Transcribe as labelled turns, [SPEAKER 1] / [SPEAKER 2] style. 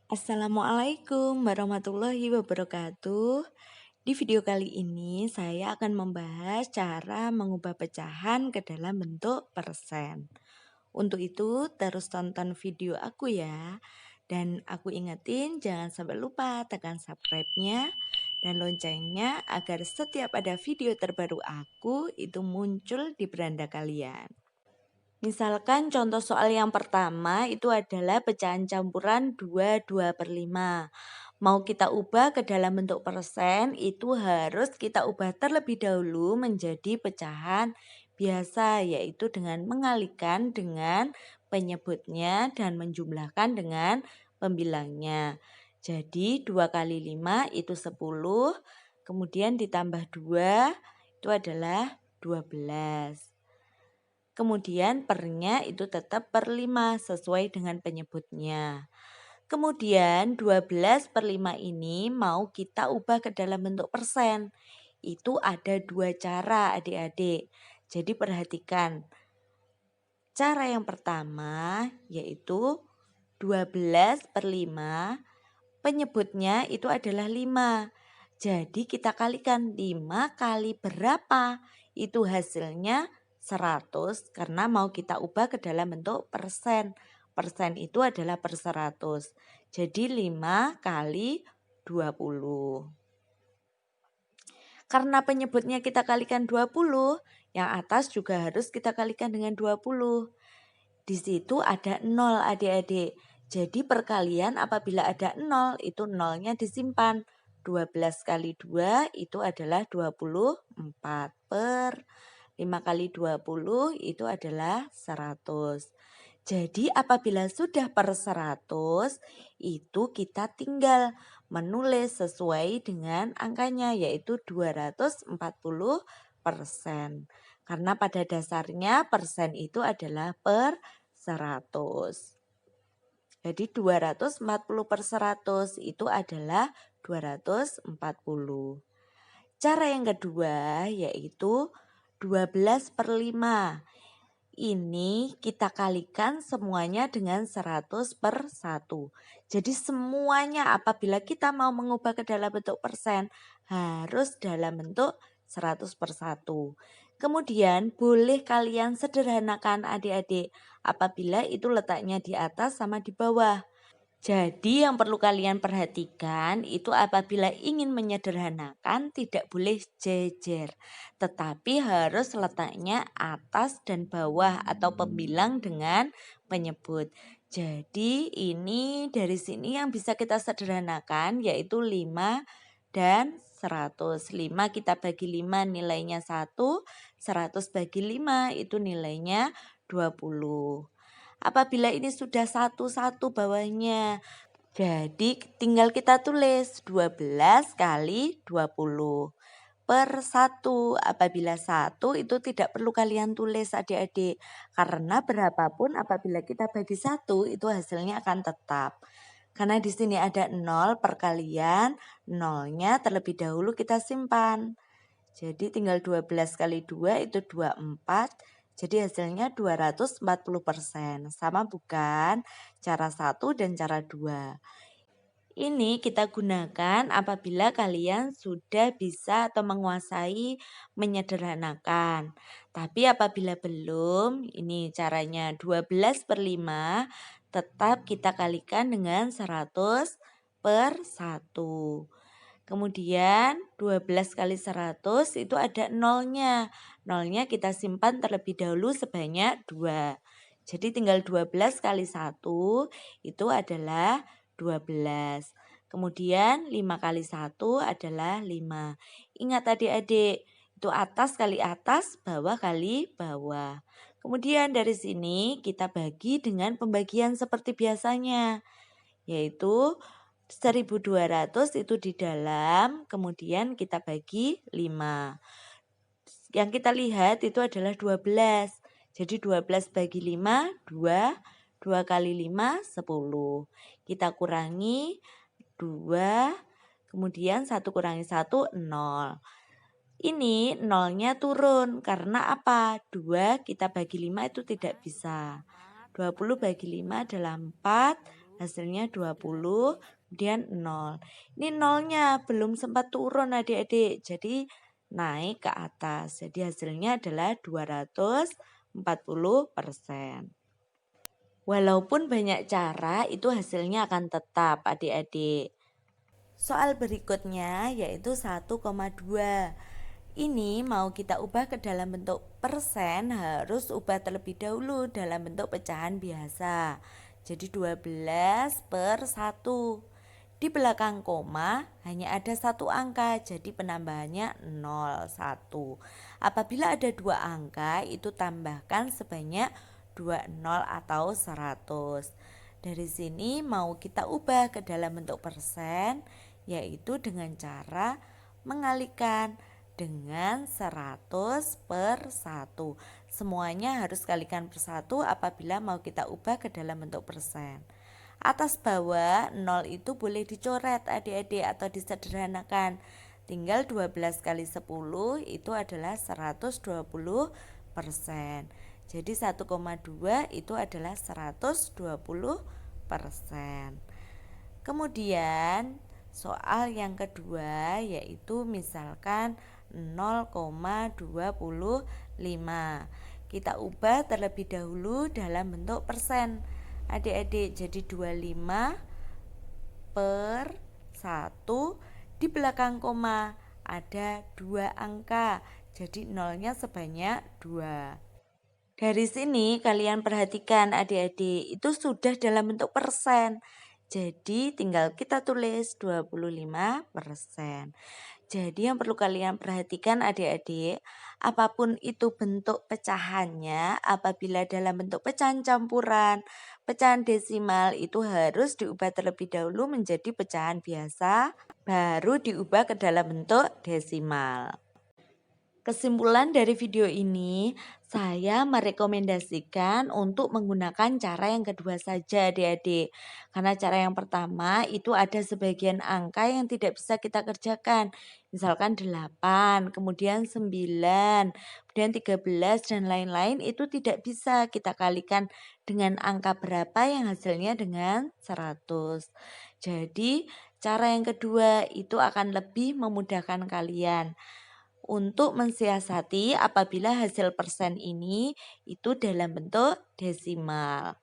[SPEAKER 1] Assalamualaikum warahmatullahi wabarakatuh. Di video kali ini saya akan membahas cara mengubah pecahan ke dalam bentuk persen. Untuk itu terus tonton video aku ya. Dan aku ingetin jangan sampai lupa tekan subscribe-nya dan loncengnya agar setiap ada video terbaru aku itu muncul di beranda kalian. Misalkan contoh soal yang pertama itu adalah pecahan campuran 2/5. Mau kita ubah ke dalam bentuk persen itu harus kita ubah terlebih dahulu menjadi pecahan biasa, yaitu dengan mengalihkan dengan penyebutnya dan menjumlahkan dengan pembilangnya. Jadi 2 kali 5 itu 10, kemudian ditambah 2 itu adalah 12. Kemudian pernya itu tetap per 5 sesuai dengan penyebutnya. Kemudian 12/5 ini mau kita ubah ke dalam bentuk persen. Itu ada dua cara adik-adik. Jadi perhatikan. Cara yang pertama yaitu 12/5 penyebutnya itu adalah 5. Jadi kita kalikan 5 kali berapa? Itu hasilnya 100 karena mau kita ubah ke dalam bentuk persen. Persen itu adalah per 100. Jadi 5 kali 20. Karena penyebutnya kita kalikan 20, yang atas juga harus kita kalikan dengan 20. Di situ ada 0 adik-adik. Jadi perkalian apabila ada 0 itu nolnya disimpan. 12 kali 2 itu adalah 24 per 5 kali 20 itu adalah 100. Jadi apabila sudah per 100 itu kita tinggal menulis sesuai dengan angkanya yaitu 240%. Karena pada dasarnya persen itu adalah per 100. Jadi 240 per 100 itu adalah 240. Cara yang kedua yaitu 12/5. Ini kita kalikan semuanya dengan 100/1. Jadi semuanya apabila kita mau mengubah ke dalam bentuk persen harus dalam bentuk 100/1. Kemudian boleh kalian sederhanakan adik-adik apabila itu letaknya di atas sama di bawah. Jadi yang perlu kalian perhatikan itu apabila ingin menyederhanakan tidak boleh jejer. Tetapi harus letaknya atas dan bawah atau pembilang dengan penyebut. Jadi ini dari sini yang bisa kita sederhanakan yaitu 5 dan 100. 5 kita bagi 5 nilainya 1, 100 bagi 5 itu nilainya 20. Apabila ini sudah satu-satu bawahnya, jadi tinggal kita tulis 12 kali 20 per 1. Apabila 1 itu tidak perlu kalian tulis adik-adik. Karena berapapun apabila kita bagi 1 itu hasilnya akan tetap. Karena di sini ada 0 perkalian, nolnya terlebih dahulu kita simpan. Jadi tinggal 12 kali 2 itu 24. Jadi hasilnya 240%. Sama bukan? Cara 1 dan cara 2. Ini kita gunakan apabila kalian sudah bisa atau menguasai menyederhanakan. Tapi apabila belum, ini caranya 12/5 tetap kita kalikan dengan 100/1. Kemudian 12 kali 100 itu ada nolnya. Nolnya kita simpan terlebih dahulu sebanyak 2. Jadi tinggal 12 kali 1 itu adalah 12. Kemudian 5 kali 1 adalah 5. Ingat adik-adik, itu atas kali atas, bawah kali bawah. Kemudian dari sini kita bagi dengan pembagian seperti biasanya, yaitu 1200 itu di dalam, kemudian kita bagi 5. Yang kita lihat itu adalah 12. Jadi 12 bagi 5, 2. 2 kali 5, 10. Kita kurangi 2, kemudian 1 kurangi 1, 0. Ini nolnya turun karena apa? 2 kita bagi 5 itu tidak bisa. 20 bagi 5 adalah 4, hasilnya 20, kemudian 0. Ini nolnya belum sempat turun adik-adik, jadi naik ke atas. Jadi hasilnya adalah 240%. Walaupun banyak cara, itu hasilnya akan tetap adik-adik. Soal berikutnya yaitu 1,2. Ini mau kita ubah ke dalam bentuk persen, harus ubah terlebih dahulu dalam bentuk pecahan biasa. Jadi 12/1. Di belakang koma hanya ada satu angka, jadi penambahannya 0, 1. Apabila ada dua angka, itu tambahkan sebanyak 20 atau 100. Dari sini mau kita ubah ke dalam bentuk persen, yaitu dengan cara mengalikan dengan 100/1. Semuanya harus kalikan per 1 apabila mau kita ubah ke dalam bentuk persen. Atas bawah 0 itu boleh dicoret adik-adik atau disederhanakan. Tinggal 12 kali 10 itu adalah 120%. Jadi 1,2 itu adalah 120%. Kemudian soal yang kedua yaitu misalkan 0,25. Kita ubah terlebih dahulu dalam bentuk persen. Adik-adik, jadi 25/1, di belakang koma ada dua angka, jadi nolnya sebanyak 2. Dari sini kalian perhatikan adik-adik, itu sudah dalam bentuk persen. Jadi tinggal kita tulis 25%. Jadi yang perlu kalian perhatikan adik-adik, apapun itu bentuk pecahannya, apabila dalam bentuk pecahan campuran, pecahan desimal itu harus diubah terlebih dahulu menjadi pecahan biasa, baru diubah ke dalam bentuk desimal. Kesimpulan dari video ini, saya merekomendasikan untuk menggunakan cara yang kedua saja adik-adik. Karena cara yang pertama itu ada sebagian angka yang tidak bisa kita kerjakan. Misalkan 8, kemudian 9, kemudian 13 dan lain-lain itu tidak bisa kita kalikan dengan angka berapa yang hasilnya dengan 100. Jadi cara yang kedua itu akan lebih memudahkan kalian untuk mensiasati apabila hasil persen ini itu dalam bentuk desimal.